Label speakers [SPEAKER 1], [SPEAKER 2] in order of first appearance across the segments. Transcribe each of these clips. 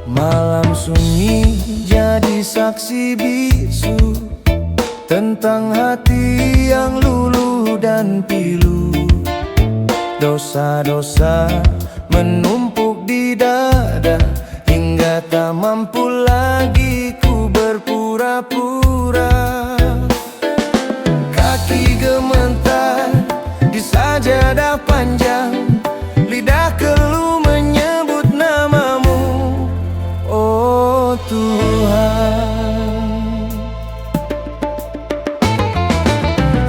[SPEAKER 1] Malam sunyi jadi saksi bisu tentang hati yang luluh dan pilu. Dosa-dosa menumpuk di dada hingga tak mampu lagi ku berpura-pura. Kaki gemetar di sajadah panjang, lidah keluh menyebut namamu, oh Tuhan.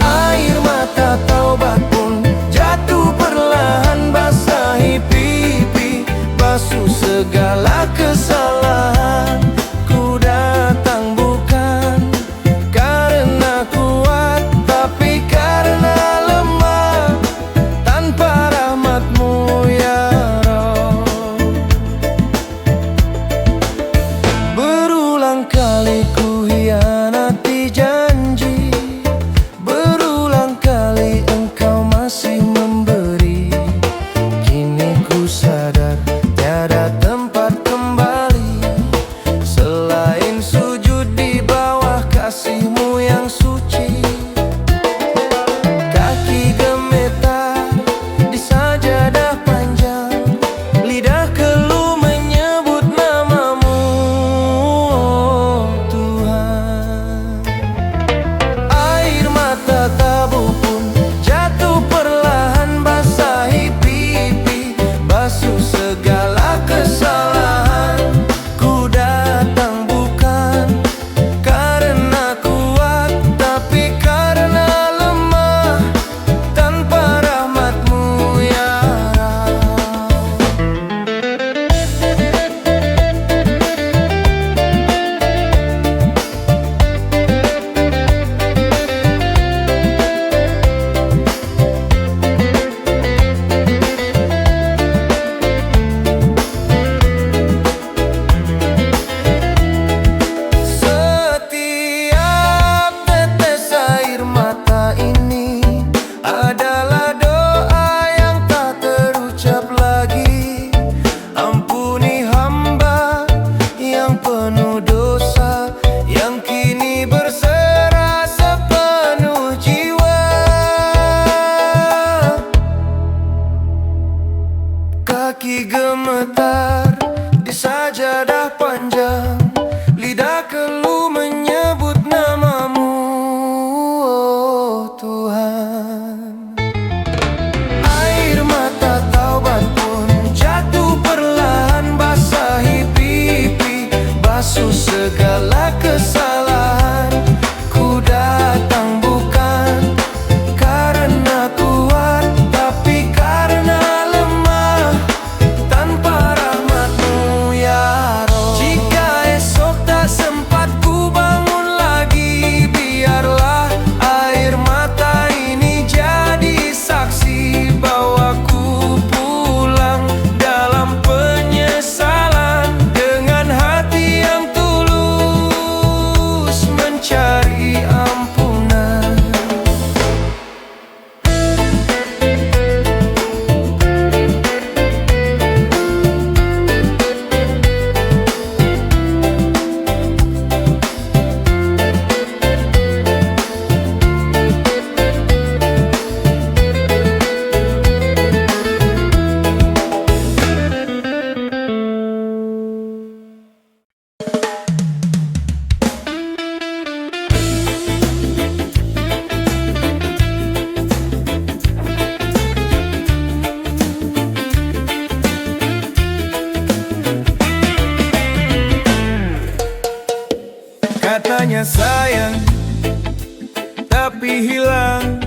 [SPEAKER 1] Air mata taubat pun jatuh perlahan, basahi pipi, basuh segala kesalahan. Ku datang bukan karena kuat, tapi karena lemah tanpa rahmat-Mu ya Rabb. Berulang kali ku hianati janji, berulang kali Engkau masih memberi. Kini ku sadar tiada tempat kembali selain sujud di bawah kasih-Mu yang suci. Kaki gemetar di sajadah panjang, lidah keluh menyebut namamu, oh Tuhan. Air mata tabu pun jatuh perlahan, basahi pipi, basuh segala kesalahan. Ku datang bukan karena kuat, tapi karena lemah tanpa rahmat-Mu ya Rabb. Setiap tetes air mata ini adalah doa yang tak terucap lagi. Ampuni hamba yang penuh dosa, yang kini berserah sepenuh jiwa. Kaki gemetar di sajadah panjang, lidah keluh menyebut namamu, oh Tuhan. Air mata taubat pun jatuh perlahan, basahi pipi, basuh segala kesalahan. Ku datang bukan karena kuat, tapi karena lemah tanpa rahmat-Mu ya Rabb. Jika esok tak sempat ku bangun lagi, biarlah air mata ini jadi saksi bahwa ku pulang dalam penyesalan, dengan hati yang tulus mencari ampunan. Katanya sayang, tapi hilang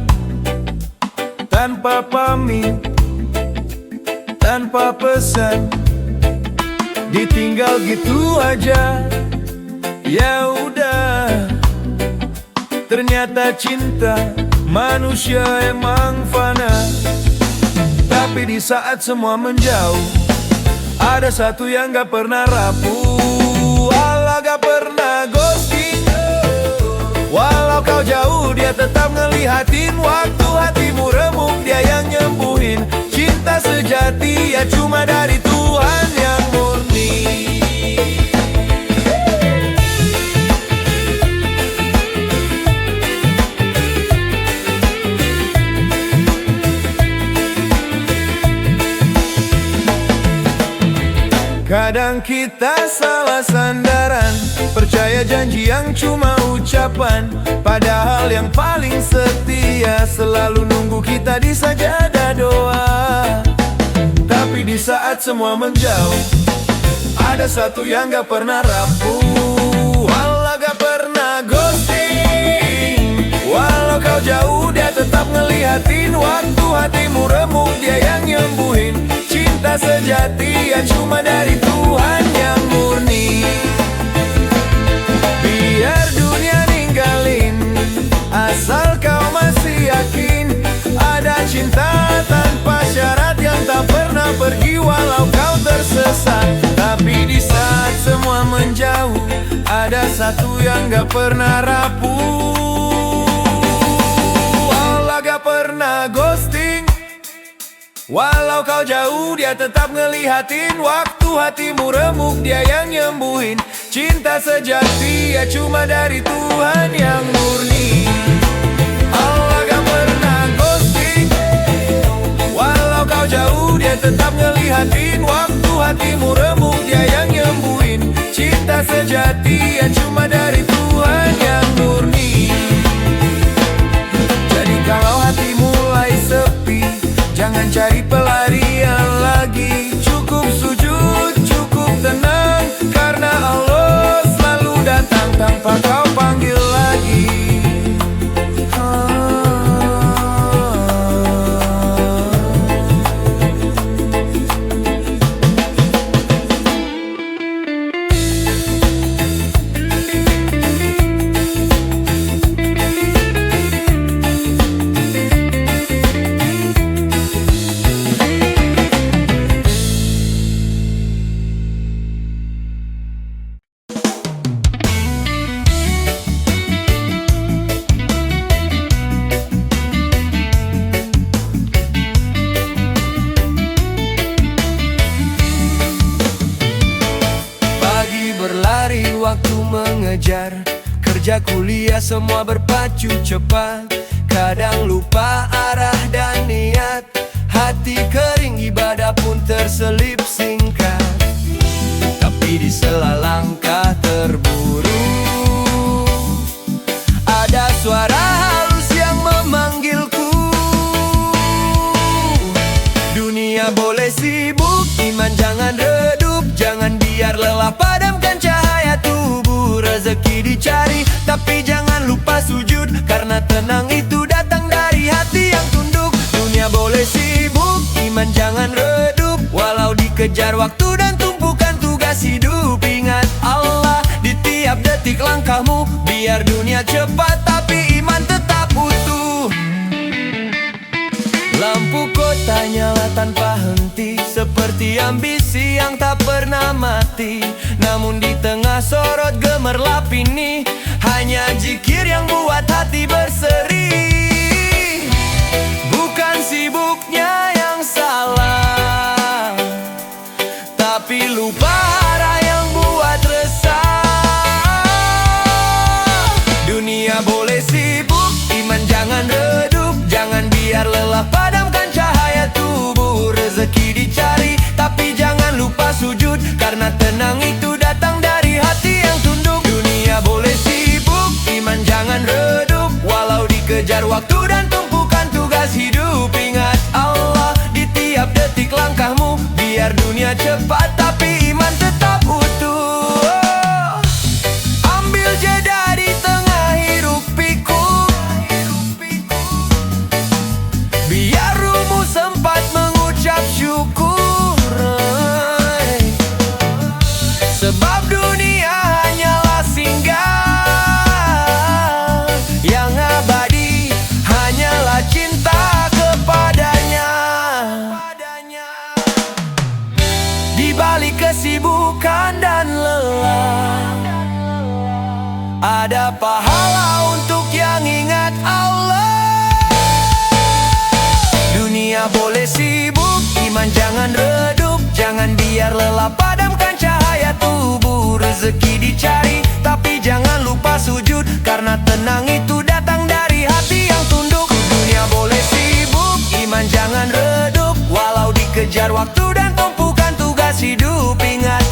[SPEAKER 1] tanpa pamit, tanpa pesan, ditinggal gitu aja. Ya udah, ternyata cinta manusia emang fana. Tapi di saat semua menjauh, ada satu yang gak pernah rapuh, Allah gak pernah ghosting. Walau kau jauh, dia tetap ngelihatin. Waktu hatimu remuk, dia yang nyembuhin. Cinta sejati ya cuma dari Tuhan yang murni. Kadang kita salah sandaran, percaya janji yang cuma ucapan, padahal yang paling setia selalu nunggu kita di sajadah doa. Tapi di saat semua menjauh, ada satu yang gak pernah rapuh. Allah gak pernah ghosting. Walau kau jauh, dia tetap ngelihatin. Waktu hatimu remuk, dia yang nyembuhin. Cinta sejati ya cuma dari Tuhan yang murni. Biar dunia ninggalin, asal kau masih yakin ada cinta tanpa syarat yang tak pernah pergi walau kau tersesat. Tapi di saat semua menjauh, ada satu yang gak pernah rapuh. Allah gak pernah ghosting. Walau kau jauh, dia tetap ngelihatin. Waktu hatimu remuk, dia yang nyembuhin. Cinta sejati ya cuma dari Tuhan yang murni. Allah gak pernah ghosting. Walau kau jauh, dia tetap ngelihatin. Waktu hatimu remuk, dia yang nyembuhin. Cinta sejati ya cuma dari Tuhan yang murni. Jadi kalau hati mulai sepi, jangan cari pelarian lagi. Cukup sujud, cukup tenang, karena Allah selalu datang tanpa kau panggil lagi. Waktu mengejar kerja kuliah semua berpacu cepat. Kadang lupa arah dan niat, hati kering ibadah pun terselip singkat. Tapi di sela langkah terburu, ada suara halus yang memanggilku. Dunia boleh sibuk, iman jangan redup. Jangan biar lelah padamkan cahaya tubuh. Rezeki dicari, tapi jangan lupa sujud, karena tenang itu datang dari hati yang tunduk. Dunia boleh sibuk, iman jangan redup. Walau dikejar waktu dan tumpukan tugas hidup, ingat Allah di tiap detik langkahmu. Biar dunia cepat, tapi iman tetap utuh. Lampu kota nyala tanpa henti, seperti ambisi yang tak pernah mati. Namun di tengah sorot gemerlap ini, hanya zikir yang buat hati berseri. Bukan sibuknya yang salah, tapi lupa arah yang buat resah. Dunia boleh sibuk, iman jangan redup. Jangan biar lelah padamkan cahaya tubuh. Rezeki dicari, tapi jangan lupa sujud, karena tenang itu datang dari hati yang tunduk. Dunia boleh sibuk, iman jangan redup. Walau dikejar waktu dan tumpukan tugas hidup, ingat Allah di tiap detik langkahmu. Biar dunia cepat, tapi iman tetap utuh. Ambil jeda di tengah hiruk pikuk, biar rumu sempat mengucap syukur. Sebab dunia hanyalah singgah, yang abadi hanyalah cinta kepadanya. Di balik kesibukan dan lelah, ada pahala untuk yang ingat Allah. Dunia boleh sibuk, iman jangan redup. Jangan biar lelah padamkan cahaya tubuh. Rezeki dicari, tapi jangan lupa sujud, karena tenang itu datang dari hati yang tunduk. Dunia boleh sibuk, iman jangan redup. Walau dikejar waktu dan tumpukan tugas hidup, ingat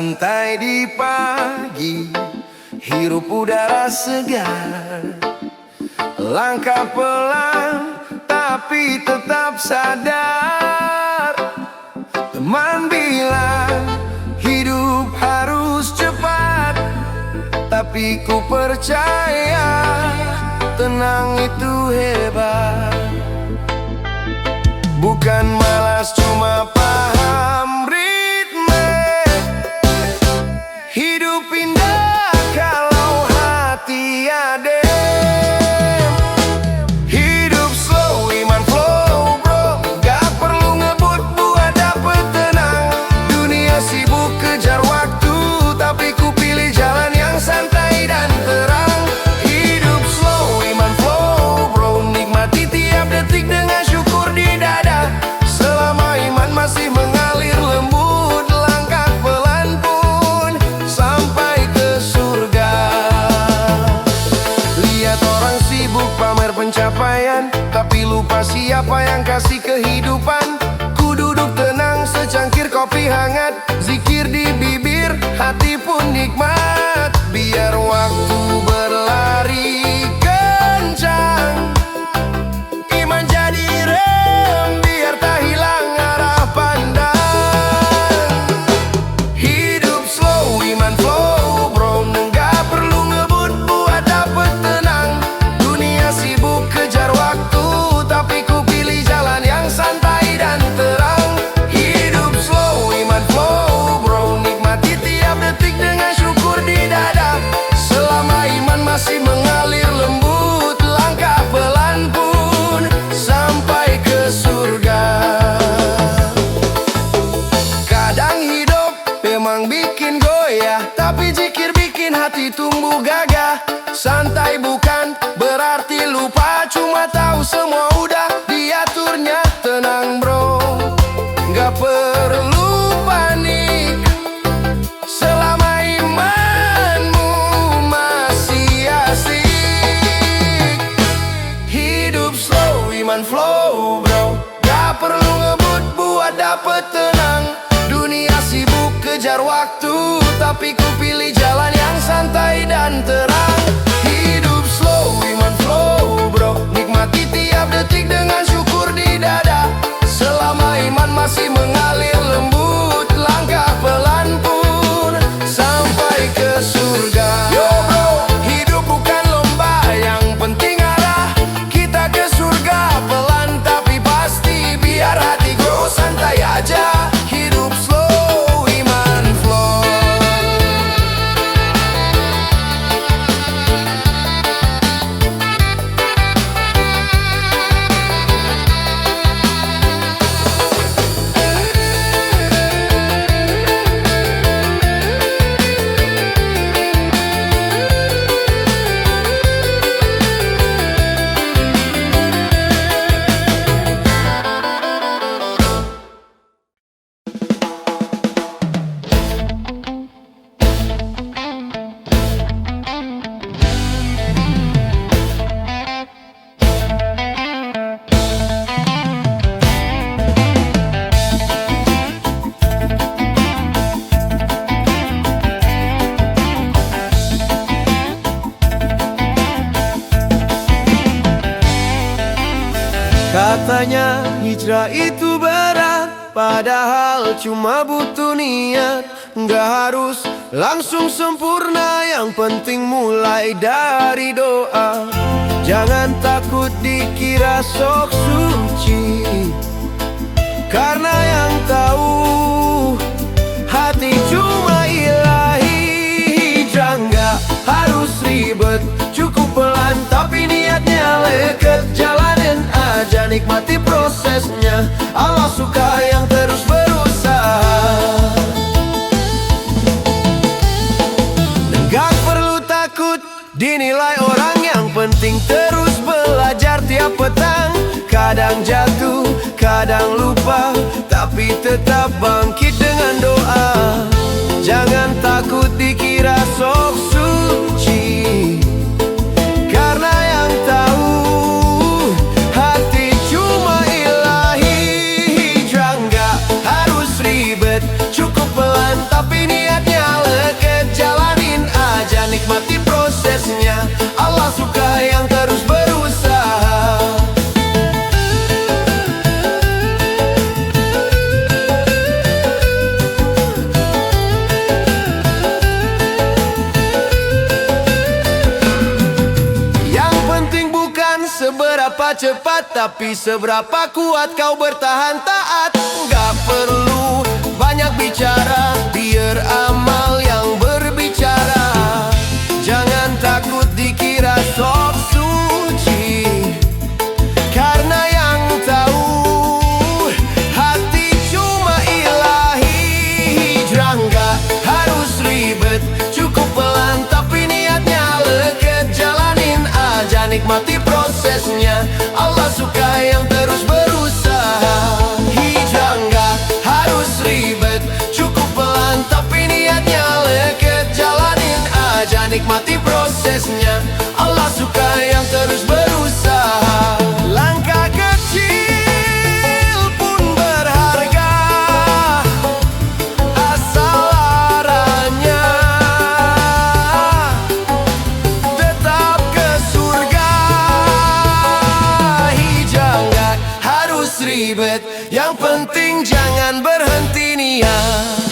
[SPEAKER 1] Santai di pagi, hirup udara segar. Langkah pelan tapi tetap sadar. Teman bilang hidup harus cepat, tapi ku percaya tenang itu hebat. Bukan malas, cuma paham ritme. Hidup indah kalau hati adem. Hidup slow, iman flow bro. Gak perlu ngebut buat dapet tenang. Dunia sibuk kejar waktu, tapi ku pilih jalan yang santai dan terang. Hidup slow, iman flow bro. Nikmati tiap detik dengan syukur di dada. Selama iman masih mengalir lembut, langkah pelan pun sampai ke surga. Lihat orang sibuk pamer pencapaian, tapi lupa siapa yang kasih kehidupan. Ku duduk tenang secangkir kopi hangat, zikir di bibir, hati pun nikmat. Biar waktu berlari kencang, iman jadi rem, biar tak hilang arah pandang. Hidup slow, iman flow bro. Nggak perlu ngebut buat dapet tenang. Dunia sibuk kejar waktu, tapi ku pilih jalan yang santai dan terang. Hidup slow, iman flow bro. Nikmati tiap detik dengan syukur di dada. Selama iman masih mengalir lembut, langkah pelan pun sampai ke surga. Kadang hidup memang bikin goyah, tapi zikir bikin hati tumbuh gagah. Santai bukan berarti lupa, cuma tahu semua udah diaturnya. Tenang bro, gak perlu panik. Selama imanmu masih asik. Hidup slow, iman flow bro. Gak perlu ngebut buat dapet tenang. Dunia sibuk kejar waktu, tapi ku pilih jalan yang santai dan terang. Hidup slow, iman flow bro. Nikmati tiap detik dengan syukur di dada. Selama iman masih mengalir lembut, langkah pelan pun sampai ke surga. Yo bro, hidup bukan lomba, yang penting arah kita ke surga. Pelan tapi pasti, biar hati grow santai aja. Hidup slow, iman flow. Katanya hijrah itu berat, padahal cuma butuh niat. Nggak harus langsung sempurna, yang penting mulai dari doa. Jangan takut dikira sok suci, karena yang tahu hati cuma ilahi. Hijrah nggak harus ribet, cukup pelan tapi niatnya leket. Jalanin aja, nikmati prosesnya. Allah suka yang terus berusaha. Gak perlu takut dinilai orang, yang penting terus belajar tiap petang. Kadang jatuh, kadang lupa, tapi tetap bangkit dengan doa. Jangan takut dikira sok suci, karena yang tahu hati cuma ilahi. Hijrah nggak harus ribet, cukup pelan tapi niatnya
[SPEAKER 2] cepat, tapi seberapa kuat kau bertahan taat. Gak perlu banyak bicara, biar amal yang berbicara. Jangan takut dikira sok suci, karena yang tahu hati cuma ilahi. Hijrah gak harus ribet, cukup pelan tapi niatnya leket. Jalanin aja, nikmati prosesnya, Allah suka yang terus berusaha. Hijrah gak harus ribet, cukup pelan tapi niatnya leket. Jalanin aja, nikmati prosesnya, Allah suka yang terus berusaha. Langkah kecil pun berharga, asal arahnya tetap ke surga. Hijrah gak harus ribet, yang penting jangan berhenti niat.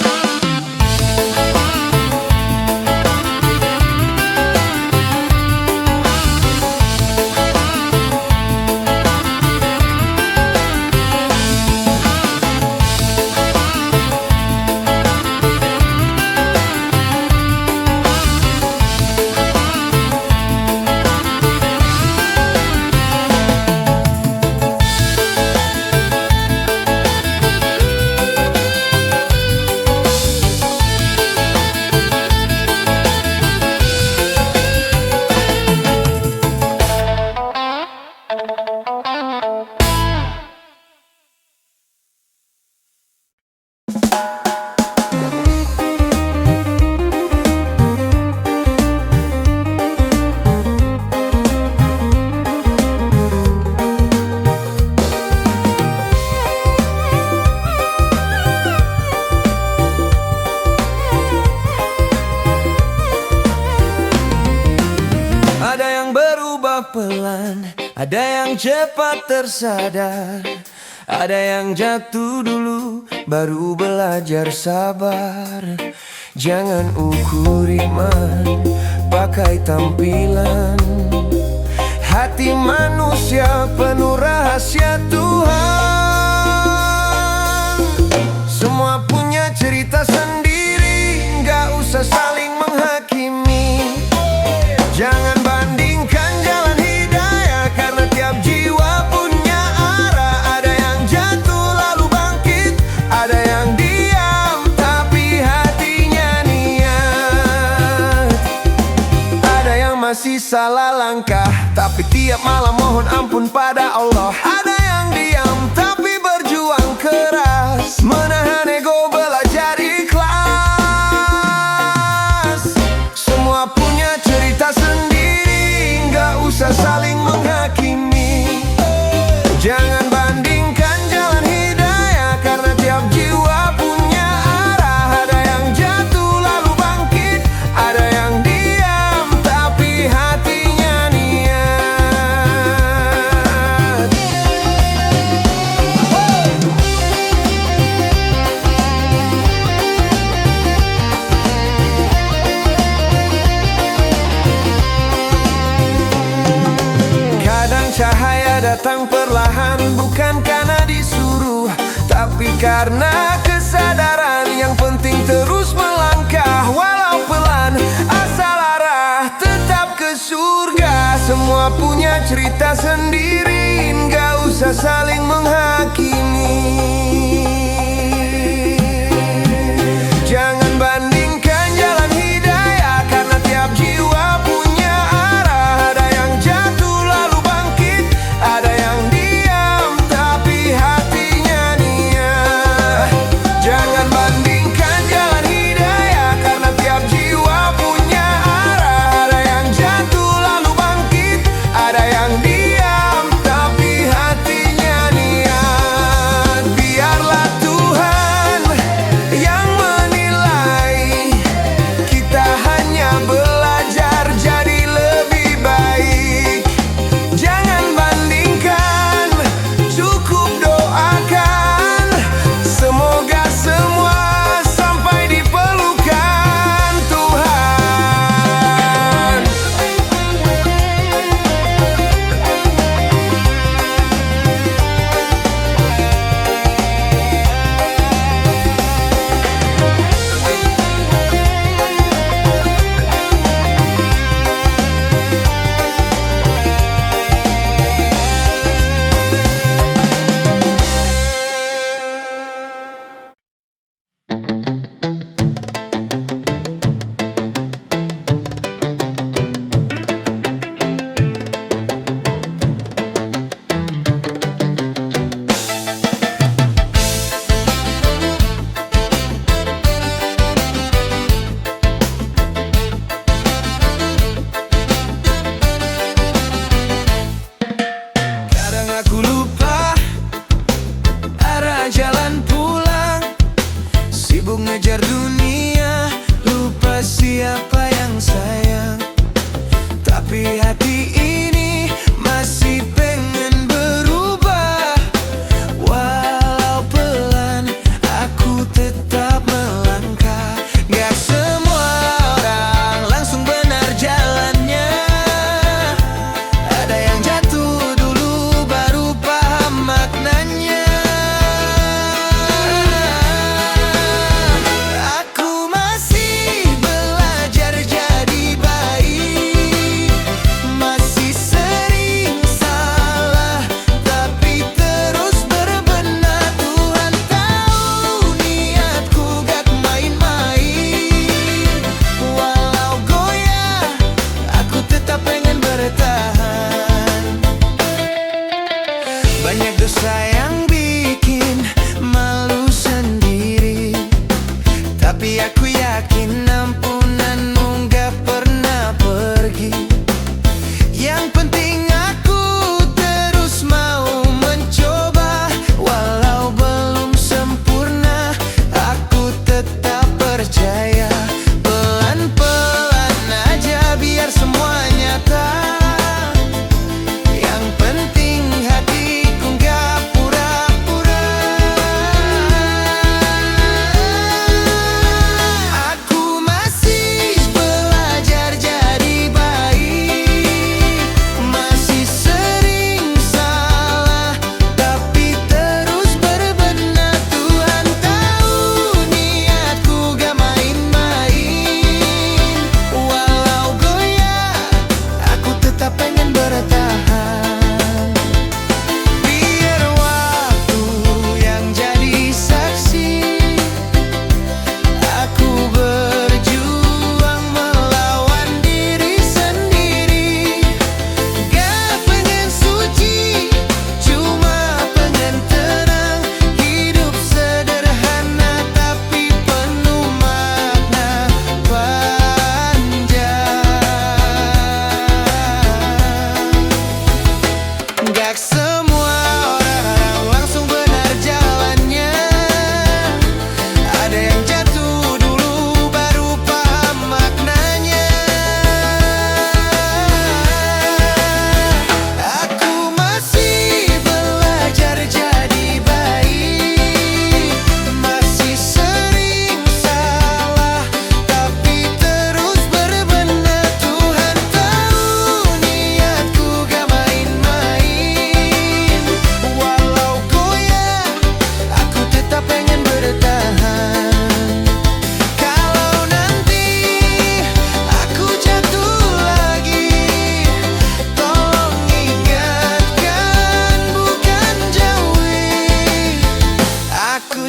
[SPEAKER 1] Ada yang berubah pelan, ada yang cepat tersadar, ada yang jatuh dulu baru belajar sabar. Jangan ukur iman pakai tampilan, hati manusia penuh rahasia Tuhan. Semua punya cerita sendiri, gak usah saling menghakimi. Jangan bandingkan jalan hidayah, karena tiap jiwa punya arah. Ada yang jatuh lalu bangkit, ada yang diam tapi hatinya niat. Ada yang masih salah langkah, tapi tiap malam mohon ampun pada Allah. Ada yang diam tapi berjuang keras, menahan ego belajar ikhlas. Semua punya cerita sendiri, gak usah saling menghakimi. Jangan bandingkan jalan hidayah, karena tiap jiwa punya arah. Ada yang jatuh lalu bangkit, ada yang diam tapi hatinya niat. Kadang cahaya datang perlahan, bukan karena disuruh, tapi karena kesadaran. Yang penting terus melangkah, walau pelan, asal arah tetap ke surga. Semua punya cerita sendiri, gak usah saling menghakimi. Jangan bandingkan jalan hidayah, karena tiap jiwa punya arah. Ada yang jatuh lalu bangkit, ada yang diam tapi hatinya niat. Jangan bandingkan jalan hidayah, karena tiap jiwa punya arah. Ada yang jatuh lalu bangkit, ada yang diam tapi hatinya niat.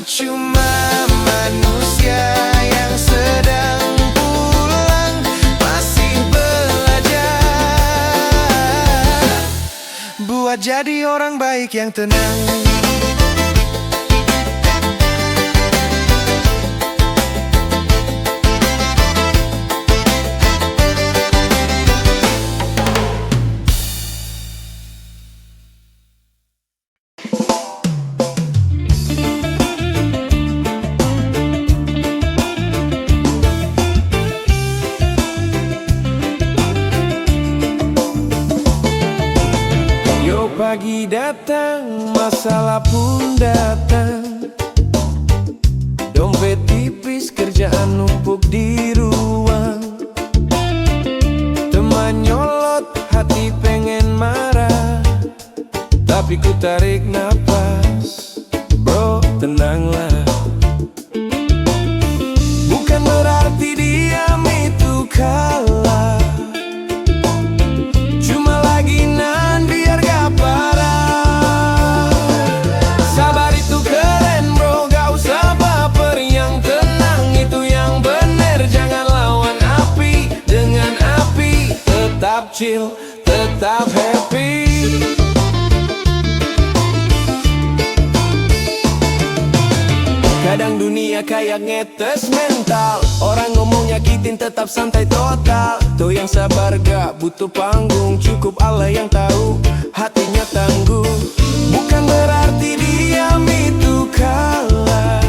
[SPEAKER 2] cuma manusia yang sedang pulang, masih belajar buat jadi orang baik yang tenang.
[SPEAKER 1] Pagi datang, masalah pun datang. Dompet tipis, kerjaan numpuk di ruang. Teman nyolot, hati pengen marah, tapi ku tarik napas. Bro, tenanglah. Bukan berarti diam itu kalah, cuma lagi nan biar gak parah. Sabar itu keren bro, gak usah baper. Yang tenang itu yang bener, jangan lawan api dengan api. Tetap chill, tetap happy. Kadang dunia kayak ngetes mental, orang ngomong nyakitin tetap santai total. Tuh yang sabar gak butuh panggung, cukup Allah yang tahu hatinya tangguh. Bukan berarti diam itu kalah,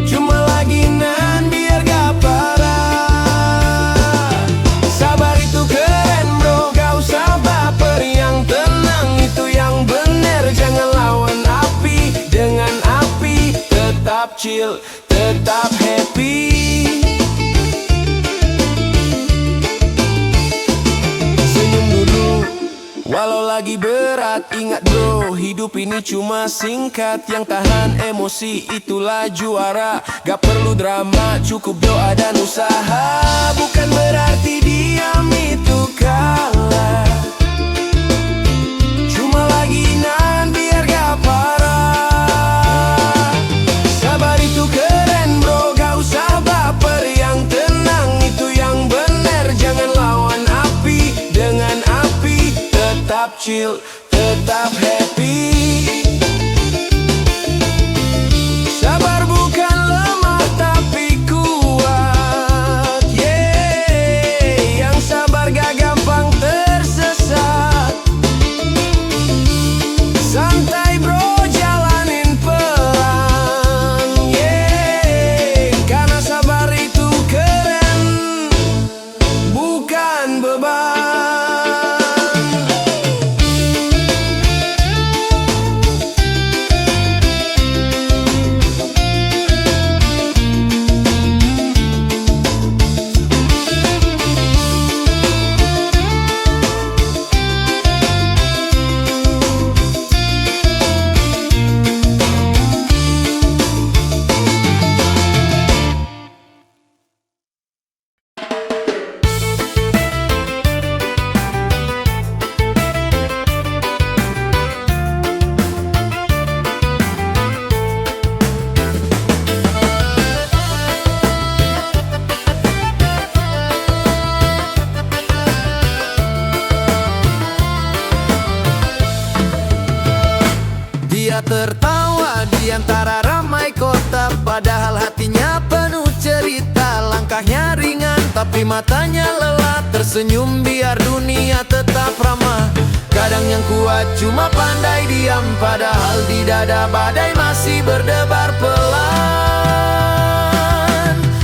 [SPEAKER 1] cuma lagi nan biar gak parah. Sabar itu keren bro, gak usah baper. Yang tenang itu yang bener, jangan lawan api dengan api. Tetap chill, tetap happy. Senyum dulu walau lagi berat. Ingat bro, hidup ini cuma singkat. Yang tahan emosi itulah juara. Gak perlu drama, cukup doa dan usaha. Bukan berarti diam itu kalah, cuma lagi nan biar gak parah. Sabar itu keren bro, gak usah baper. Yang tenang itu yang bener, jangan lawan api dengan api. Tetap chill, tetap happy. Sabar bukan lemah tapi kuat, yeah. Yang sabar gak gampang tersesat. Santai bro, jalanin pelan, yeah. Karena sabar itu keren, bukan beban. Dia tertawa di antara ramai kota, padahal hatinya penuh cerita. Langkahnya ringan tapi matanya lelah, tersenyum biar dunia tetap ramah. Kadang yang kuat cuma pandai diam, padahal di dada badai masih berdebar pelan.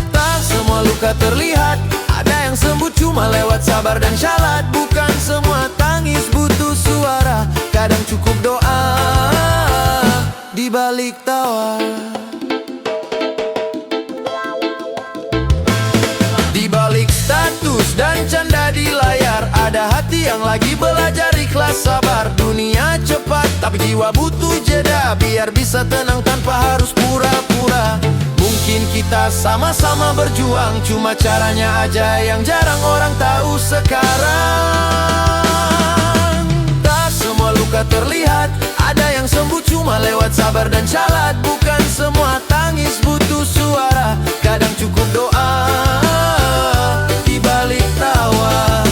[SPEAKER 1] Tak semua luka terlihat, ada yang sembuh cuma lewat sabar dan syalat. Bukan semua tangis butuh suara, kadang cukup doa di balik tawa. Di balik status dan canda di layar, ada hati yang lagi belajar ikhlas sabar. Dunia cepat tapi jiwa butuh jeda, biar bisa tenang tanpa harus pura-pura. Mungkin kita sama-sama berjuang, cuma caranya aja yang jarang orang tahu sekarang. Tak semua luka terlihat,
[SPEAKER 2] Ada yang sembuh cuma lewat sabar dan calat. Bukan semua tangis butuh suara. Kadang cukup doa di balik tawa.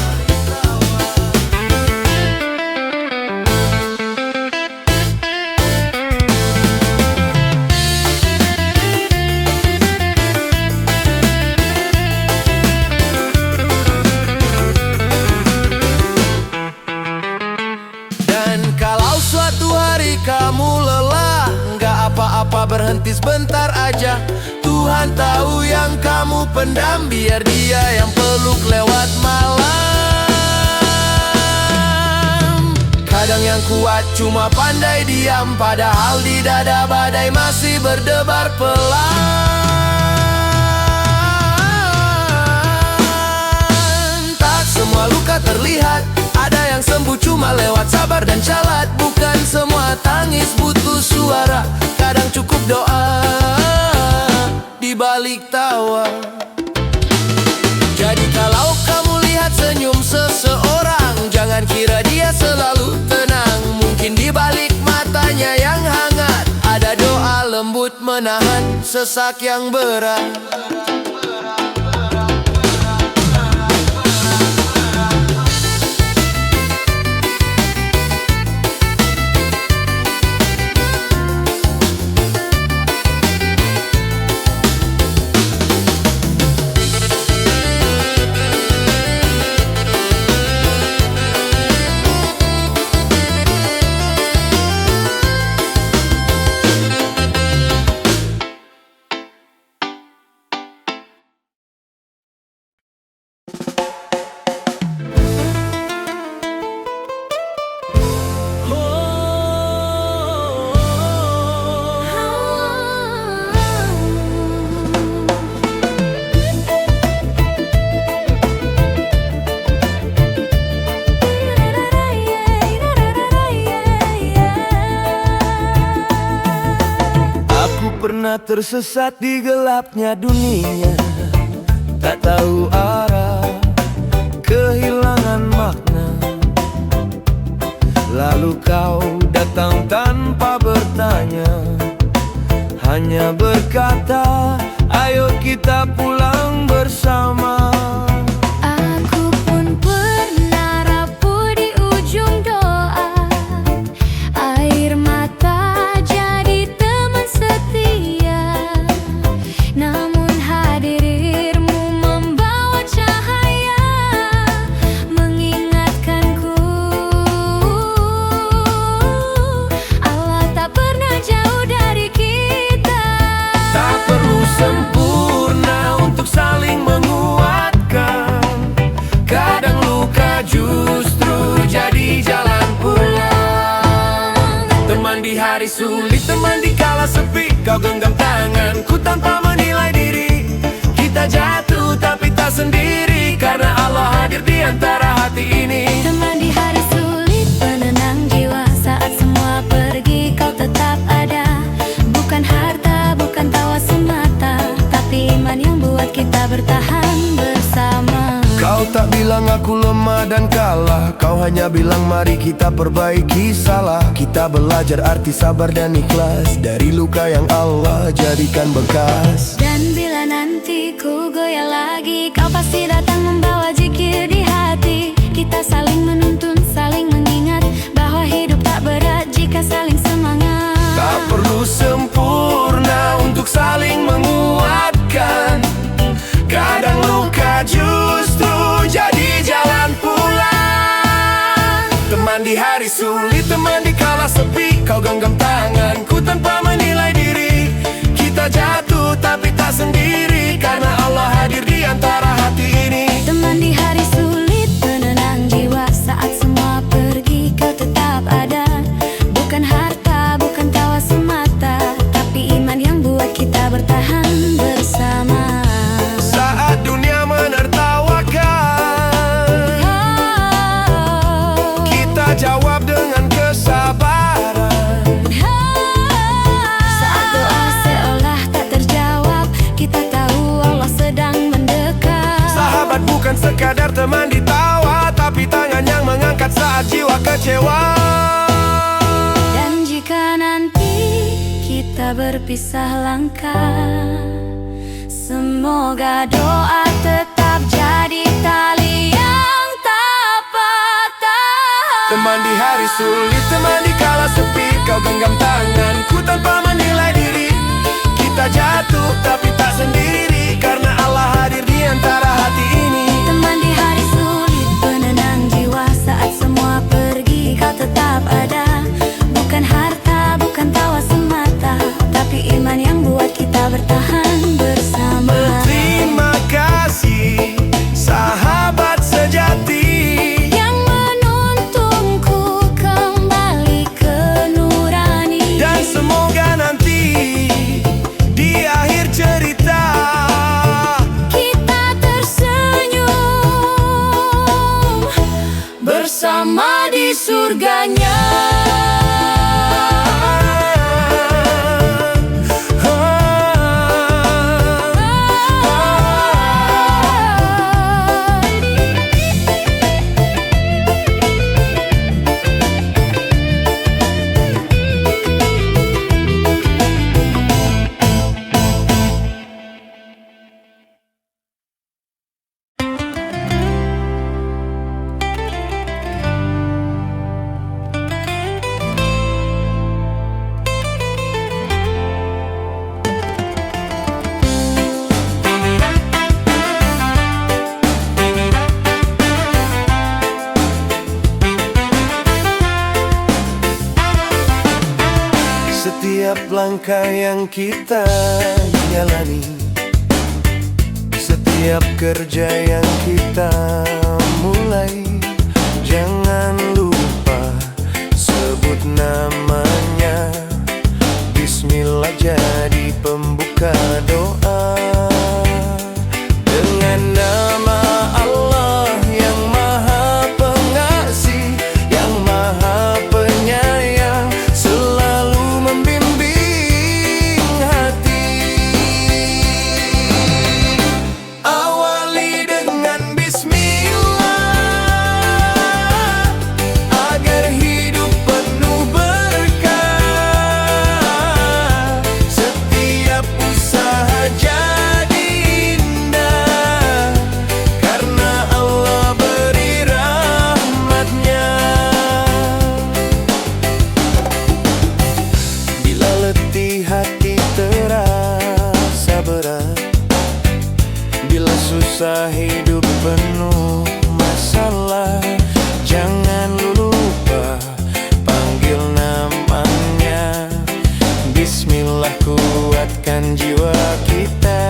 [SPEAKER 2] Dan kalau suatu hari kamu lelah, nggak apa-apa, berhenti sebentar aja. Tuhan tahu yang kamu pendam, biar Dia yang peluk lewat malam. Kadang yang kuat cuma pandai diam, padahal di dada badai masih berdebar pelan. Tak semua luka terlihat, ada yang sembuh cuma lewat sabar dan calat. Bukan semua tangis butuh suara. Kadang cukup doa di balik tawa. Jadi kalau kamu lihat senyum seseorang, jangan kira dia selalu tenang. Mungkin di balik matanya yang hangat ada doa lembut menahan sesak yang berat. Pernah tersesat di gelapnya dunia, tak tahu arah, kehilangan makna. Lalu kau datang tanpa bertanya, hanya berkata, ayo kita pulang bersama.
[SPEAKER 3] Aku pun pernah rapuh di ujung doa, air mata jadi teman setia. Namun hadirmu membawa cahaya, mengingatkanku Allah tak pernah jauh dari kita.
[SPEAKER 1] Tak perlu sempurna untuk saling menguatkan. Kadang luka justru jadi jalan pulang. Teman di hari sulit, teman di kala sepi, kau genggam tanganku tanpa menilai diri. Kita jatuh tapi tak sendiri, karena Allah hadir di antara hati ini.
[SPEAKER 3] Teman di hari sulit, penenang jiwa. Saat semua pergi, kau tetap ada. Bukan harta, bukan tawa semata, tapi iman yang buat kita bertahan bersama.
[SPEAKER 2] Kau tak bilang aku lemah dan kalah, kau hanya bilang mari kita perbaiki salah. Kita belajar arti sabar dan ikhlas, dari luka yang Allah jadikan bekas.
[SPEAKER 3] Dan bila nanti ku goyah lagi, kau pasti datang membawa zikir di hati. Kita saling menuntun, saling mengingat, bahwa hidup tak berat jika saling semangat.
[SPEAKER 1] Tak perlu sempurna untuk saling menguatkan. Kadang luka justru jadi jalan pulang. Teman di hari sulit, teman di kala sepi, kau genggam tanganku tanpa menilai diri. Kita jatuh tapi tak sendiri, karena Allah hadir di antara hati ini.
[SPEAKER 3] Teman di hari sulit, penenang jiwa. Saat semua pergi, kau tetap ada. Bukan harta, bukan tawa semata, tapi iman yang buat kita bertahan bersama.
[SPEAKER 2] Saat dunia menertawakan, kita jawab dengan kesabaran.
[SPEAKER 3] Saat doa seolah tak terjawab, kita tahu Allah sedang mendekat.
[SPEAKER 2] Sahabat bukan sekadar teman di tawa, tapi tangan yang mengangkat saat jiwa kecewa.
[SPEAKER 3] Dan jika kita berpisah langkah. Semoga doa tetap jadi tali yang tak patah.
[SPEAKER 2] Teman di hari sulit, teman di kala sepi, kau genggam tanganku tanpa menilai diri. Kita jatuh tapi tak sendiri, karena Allah hadir di antara hati ini.
[SPEAKER 3] Teman di hari sulit, penenang jiwa saat semua pergi, kau tetap ada. Bukan harta, bukan tawa semata, tapi iman yang buat kita bertahan bersama.
[SPEAKER 2] Terima kasih sahabat sejati
[SPEAKER 3] Yang menuntunku kembali ke nurani.
[SPEAKER 2] dan semoga nanti di akhir cerita
[SPEAKER 3] Kita tersenyum bersama di surganya.
[SPEAKER 2] Setiap langkah yang kita jalani, setiap kerja yang kita mulai, jangan lupa sebut namanya. Bismillah jadi pembuka doa. Dengan nama Allah yang Maha Pengasih, yang Maha Penyayang, selalu membimbing hati. Awali dengan bismillah, agar hidup penuh berkah. Setiap usaha jadi indah, karena Allah beri rahmatnya. Bila letih hati terasa berat, bila susah hidup penuh masalah, jangan lupa panggil namanya. Bismillah, kuatkan jiwa kita.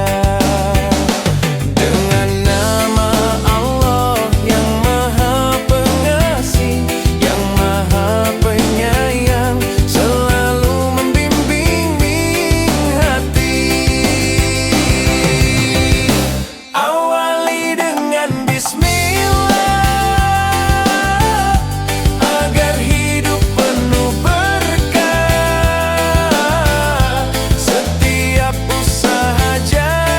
[SPEAKER 2] Dengan nama Allah yang Maha Pengasih, yang Maha Penyayang, selalu membimbing hati. Awali dengan bismillah, agar hidup penuh berkah. Setiap usaha jadi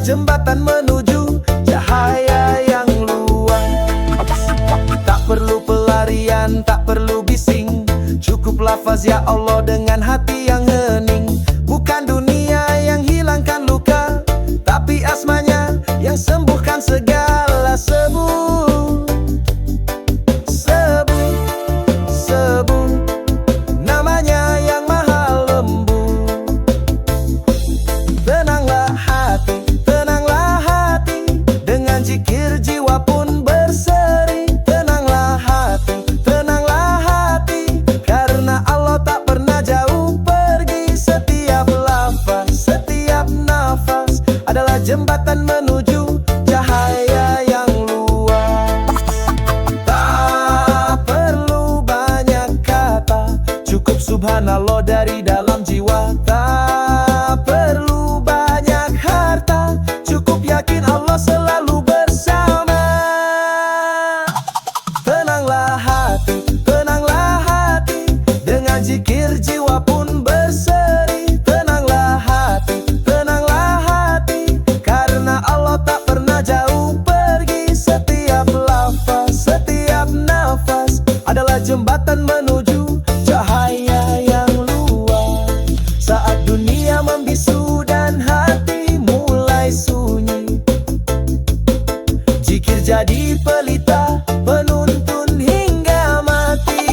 [SPEAKER 2] jembatan menuju cahaya yang luas. Tak perlu pelarian, tak perlu bising, cukup lafaz ya Allah dengan hati yang hening. Bukan dunia yang hilangkan luka, tapi asmanya yang sembuhkan segala sebu. Sebu, sebu, namanya yang maha lembut. Tenanglah hati, dengan zikir jiwa pun berseri. Tenanglah hati, karena Allah tak pernah jauh pergi. Setiap lafaz, setiap nafas adalah jembatan menuju cahaya yang luas. Tak perlu banyak kata, cukup subhanallah dari dalam jiwa. Tak perlu banyak harta, cukup yakin Allah selalu bersama. Tenanglah hati, dengan zikir jiwa pun berseri. Tenanglah hati, karena Allah tak pernah jauh pergi. Setiap lafaz, setiap nafas adalah jembatan menuju cahaya yang luas. Saat dunia membisu dan hati mulai sunyi, zikir jadi pelita penuntun hingga mati.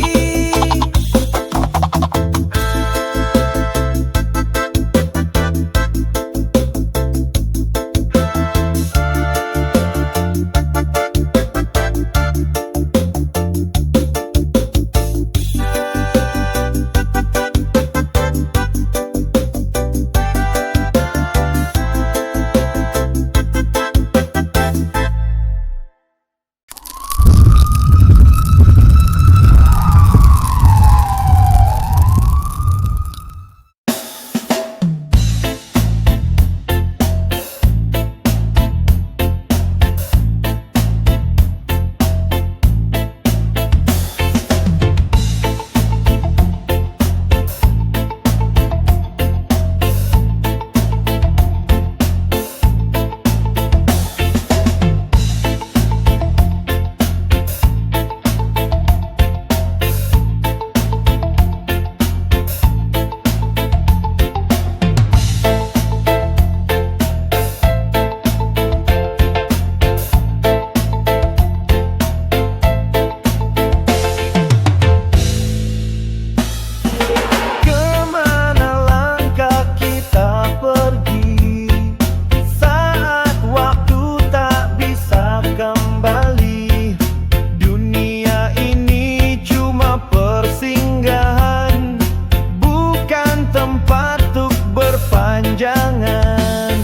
[SPEAKER 2] Jangan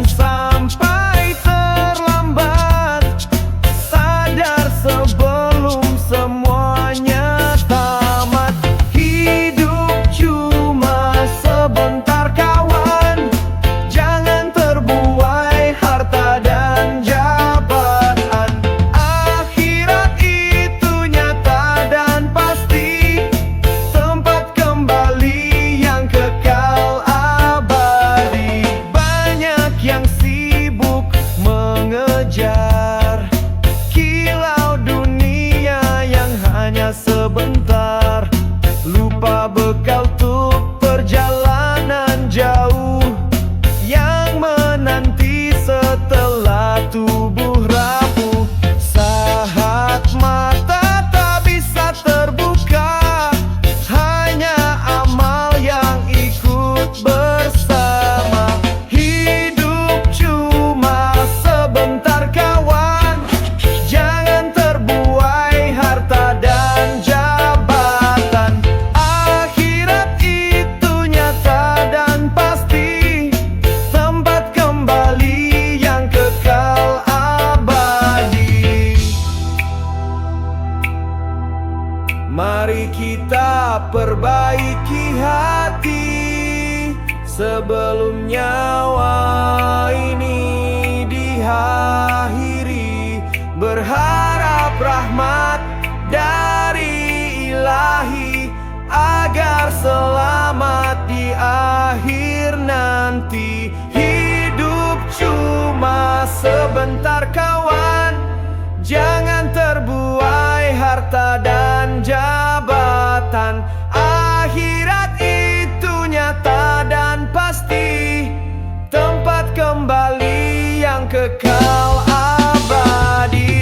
[SPEAKER 2] sampai terlambat, sadar sebelum semuanya tamat. Hidup cuma sebentar kawan, jangan terbuai harta dan jabatan. Akhirat itu nyata dan pasti, tempat kembali yang kekal abadi. Banyak yang sibuk mengejar kilau dunia yang hanya sebentar, lupa bekal untuk perjalanan jauh yang menanti setelah tubuh rapuh. Saat mata tak bisa terbuka, hanya amal yang ikut bersama. Hidup cuma sebentar kawan, jangan terbuai harta dan jabatan. Akhirat itu nyata dan pasti, tempat kembali yang kekal abadi. Mari kita perbaiki hati sebelum nyawa ini diakhiri. Berharap rahmat dari Ilahi agar selamat di akhir nanti. kembali yang kekal abadi.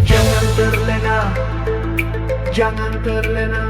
[SPEAKER 1] Jangan terlena, jangan terlena.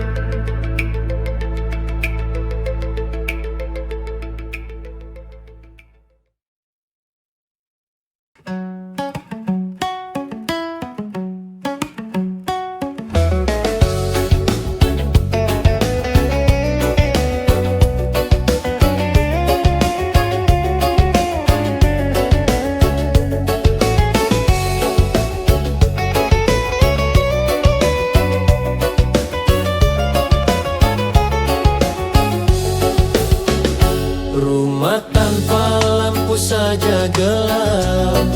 [SPEAKER 2] Rumah tanpa lampu saja gelap,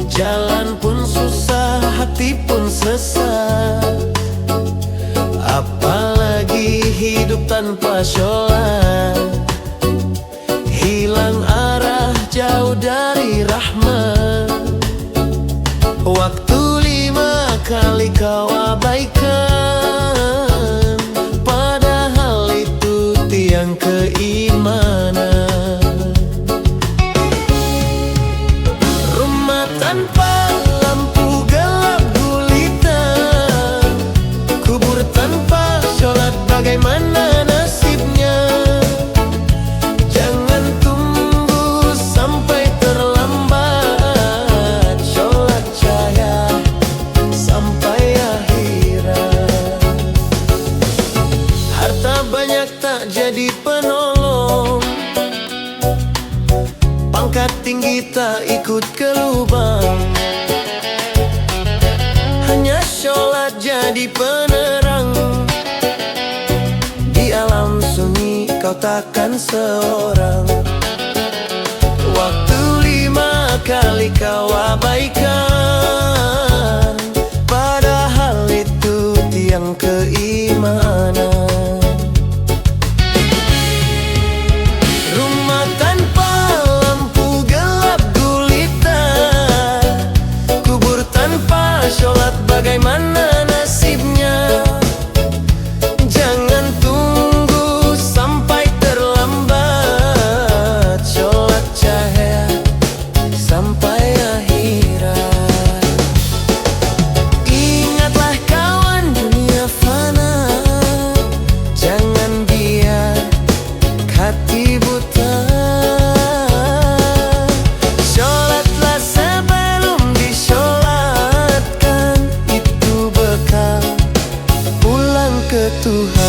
[SPEAKER 2] jalan pun susah, hati pun sesat. Apalagi hidup tanpa sholat, hilang arah, jauh dari rahmat. Waktu 5 kali kau abaikan, padahal itu tiang keimanan. Rumah tanpa lampu gelap gulita, kubur tanpa sholat bagaimana nasibnya. Jangan tunggu sampai terlambat, sholat cahaya sampai akhirat. Harta banyak tak jadi penolong, pangkat tinggi tak ikut ke lubang. Hanya sholat jadi penerang, di alam sunyi kau takkan seorang. Waktu 5 kali kau abaikan, padahal itu tiang keimanan. Rumah tanpa lampu gelap gulita, kubur tanpa sholat bagaimana nasibnya. Jangan tunggu sampai terlambat, sholat cahaya sampai akhirat. Ingatlah kawan, dunia fana, jangan biar hati buta. Sholatlah sebelum disholatkan, itu bekal pulang ke Tuhan.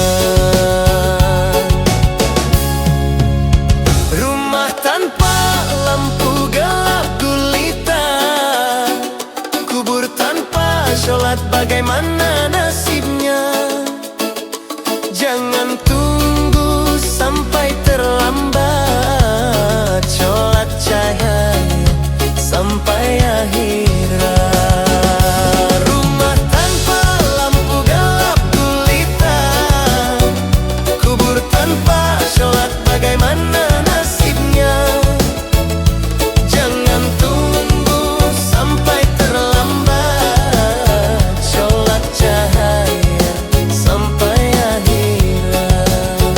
[SPEAKER 2] Rumah tanpa lampu gelap gulita, kubur tanpa sholat bagaimana nasibnya. Jangan tunggu sampai terlambat, sholat cahaya sampai akhirat. Rumah tanpa lampu gelap gulita, kubur tanpa sholat bagaimana nasibnya. Jangan tunggu sampai terlambat, sholat cahaya sampai akhirat.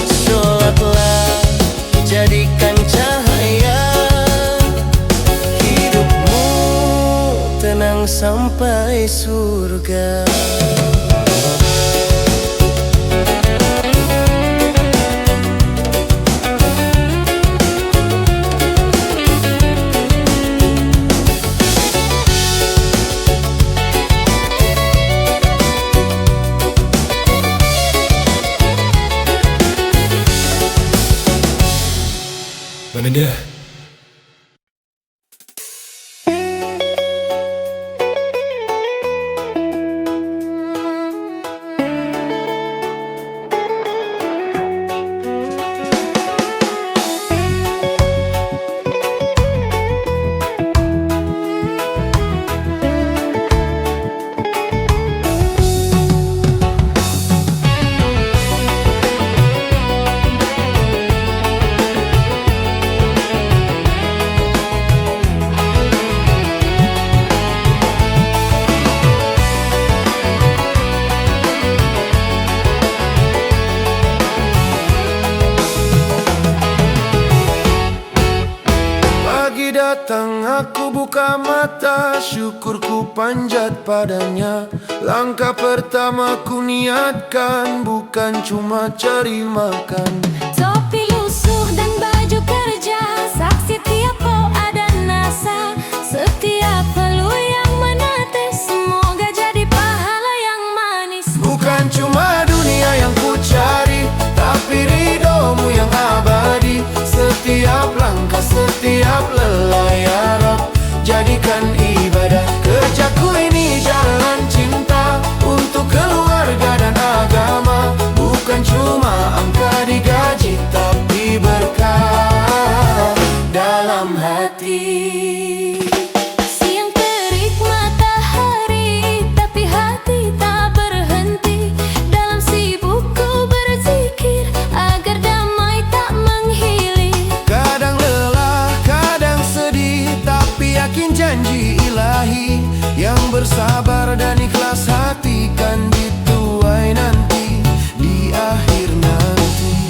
[SPEAKER 2] Sholatlah, jadikan cahaya hidupmu, tenang sampai surga.
[SPEAKER 1] Baninda, mata, syukurku panjat padanya. Langkah pertama ku niatkan, bukan cuma cari makan.
[SPEAKER 3] Topi lusuh dan baju kerja, saksi tiap doa dan nasa. Setiap peluh yang menetes, semoga jadi pahala yang manis.
[SPEAKER 1] Bukan cuma dunia yang ku cari, tapi ridhomu yang abadi. Setiap langkah, setiap lelah ya Rab, jadikan ibadah. Kerjaku ini jalan cinta, untuk keluarga dan agama. Bukan cuma angka di gaji, tapi berkah dalam hati.
[SPEAKER 3] Siang terik matahari, tapi hati tak berhenti. Dalam sibukku berzikir, agar damai tak menghilir.
[SPEAKER 1] Kadang lelah, kadang sedih, tapi yakin janji ilahi. Yang bersabar dan ikhlas hati kan dituai nanti, di akhir nanti.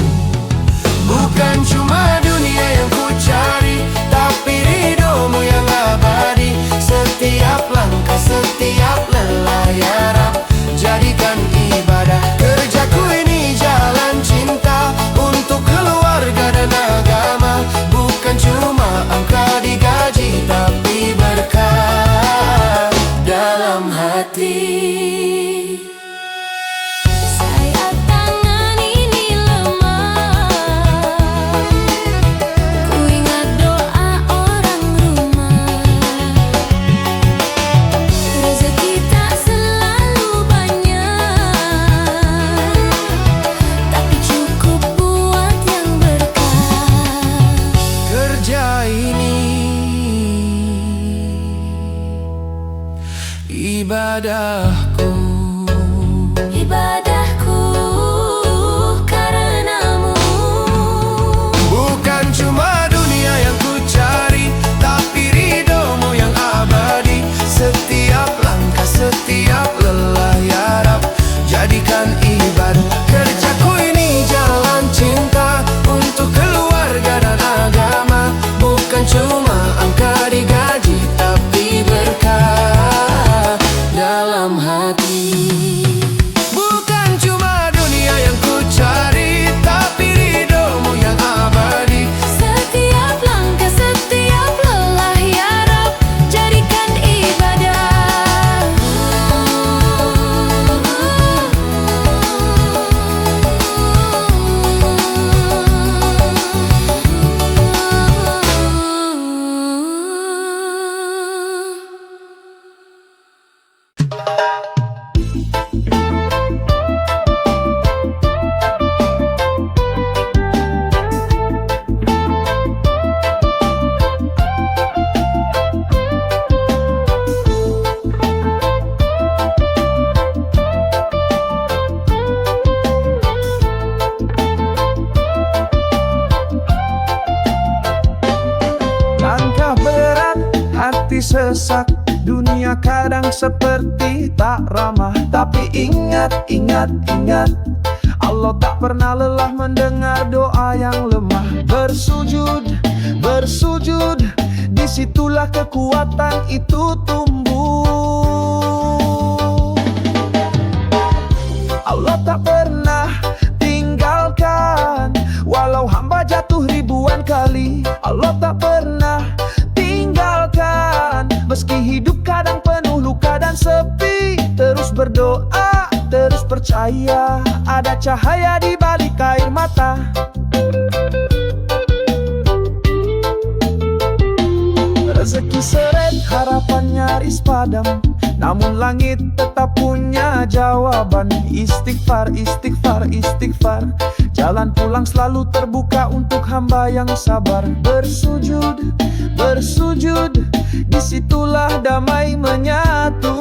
[SPEAKER 1] Bukan cuma dunia yang ku cari, tapi ridhomu yang abadi. Setiap langkah, setiap lelah ya Rab, jadikan ibadah. Kerjaku ini jalan cinta, untuk keluarga dan agama. Bukan cuma angka di gaji, tapi berkah dalam hati.
[SPEAKER 3] Saat tangan ini lemah, ku ingat doa orang rumah. Rezeki tak selalu banyak, tapi cukup buat yang berkah.
[SPEAKER 1] Kerja ini ibadahku,
[SPEAKER 3] Ibadahku karenamu.
[SPEAKER 1] bukan cuma dunia yang ku cari, tapi ridhomu yang abadi. Setiap langkah, setiap lelah ya Rab, jadikan ibadah. Kerjaku ini jalan cinta, untuk keluarga dan agama. Bukan cuma angka di gaji, tapi berkah dalam hati. Bukan cuma dunia yang ku cari, tapi ridhomu yang abadi.
[SPEAKER 3] Setiap langkah, setiap lelah ya Rab, jadikan ibadah.
[SPEAKER 1] Langkah berat, hati sesak, dunia kadang seperti tak ramah. Tapi ingat, ingat, ingat, Allah tak pernah lelah mendengar doa yang lemah. Bersujud, bersujud, disitulah kekuatan itu tumbuh. Allah tak pernah tinggalkan, walau hamba jatuh ribuan kali. Allah tak pernah tinggalkan, meski hidup kadang penuh luka dan sepi. Terus berdoa, terus percaya, ada cahaya di balik air mata. Rezeki seret, harapan nyaris padam, namun langit tetap punya jawaban. Istighfar, istighfar, istighfar, jalan pulang selalu terbuka untuk hamba yang sabar. Bersujud, bersujud, disitulah damai menyatu.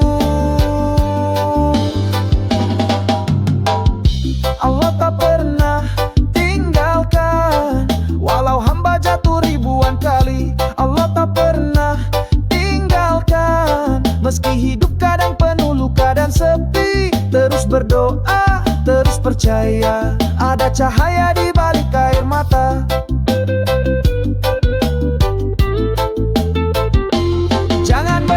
[SPEAKER 1] Allah tak pernah tinggalkan, walau hamba jatuh ribuan kali. Allah tak pernah tinggalkan, meski hidup kadang penuh luka dan sepi. Terus berdoa, terus percaya, ada cahaya di balik air mata. Jangan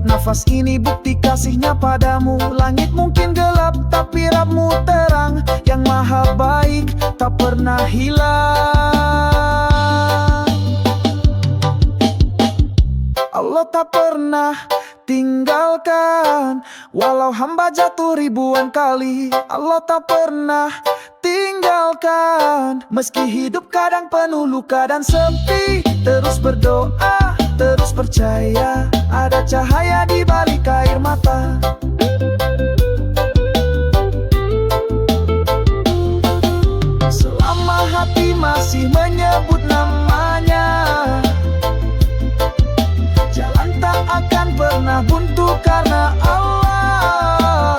[SPEAKER 4] Setiap nafas ini bukti kasihnya padamu. Langit mungkin gelap tapi Rabb-Mu terang. Yang maha baik tak pernah hilang. Allah tak pernah tinggalkan. Walau hamba jatuh ribuan kali, Allah tak pernah tinggalkan. Meski hidup kadang penuh luka dan sepi, terus berdoa, terus percaya, ada cahaya di balik air mata. Selama hati masih menyebut namanya, jalan tak akan pernah buntu karena Allah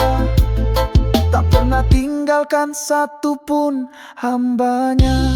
[SPEAKER 4] tak pernah tinggalkan satupun hambanya.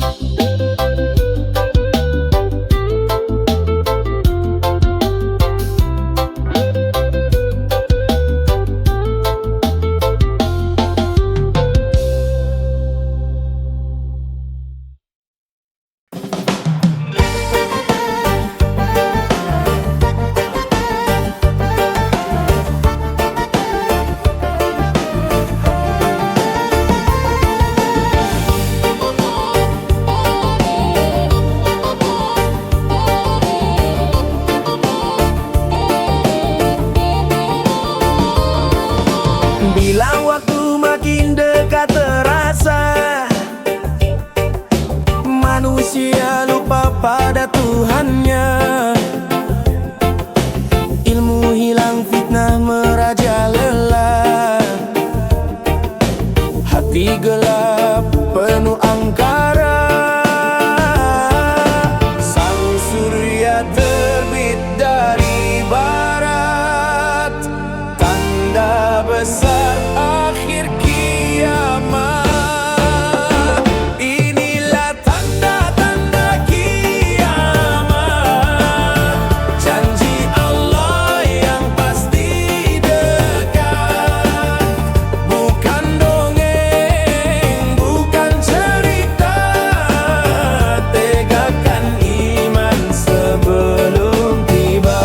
[SPEAKER 2] Bila waktu makin dekat terasa, manusia lupa pada Tuhannya. Ilmu hilang, fitnah merajalela, hati gelap penuh angkara. Sang surya terbit dari barat, tanda besar akhir kiamat. Inilah tanda-tanda kiamat, janji Allah yang pasti dekat. Bukan dongeng, bukan cerita, tegakkan iman sebelum tiba.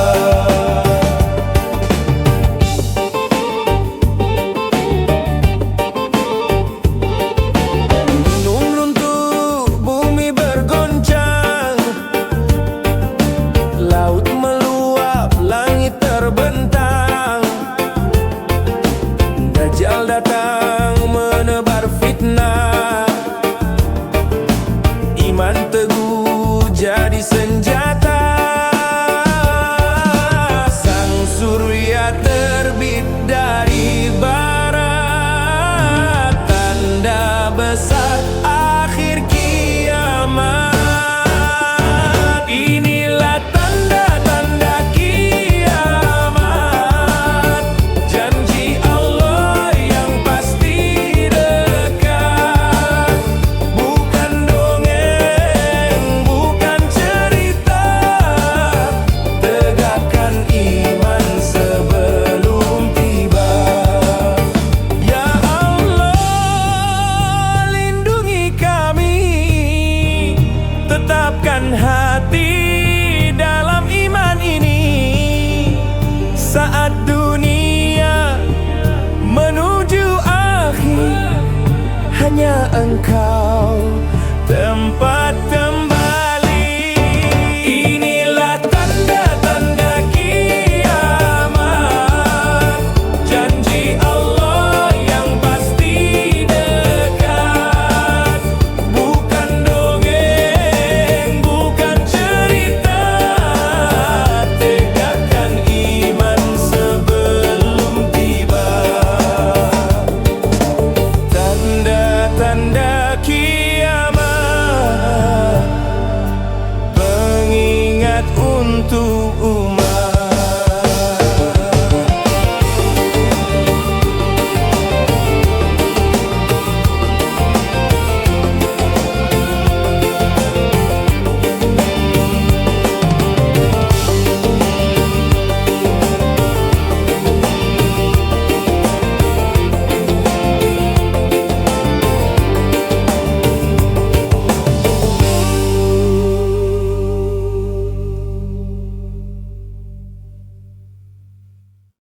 [SPEAKER 2] Gunung runtuh, bumi bergoncang, laut meluap, langit terbentang. Dajjal datang menebar fitnah, iman teguh jadi senjata. Sang surya terbit dari barat, tanda besar akhir kiamat. Inilah tanda-tanda kiamat, janji Allah yang pasti dekat. Bukan dongeng, bukan cerita, tegakkan iman sebelum tiba. Ya Allah, lindungi kami, tetapkan hati dalam iman ini. Saat dunia menuju akhir, hanya Engkau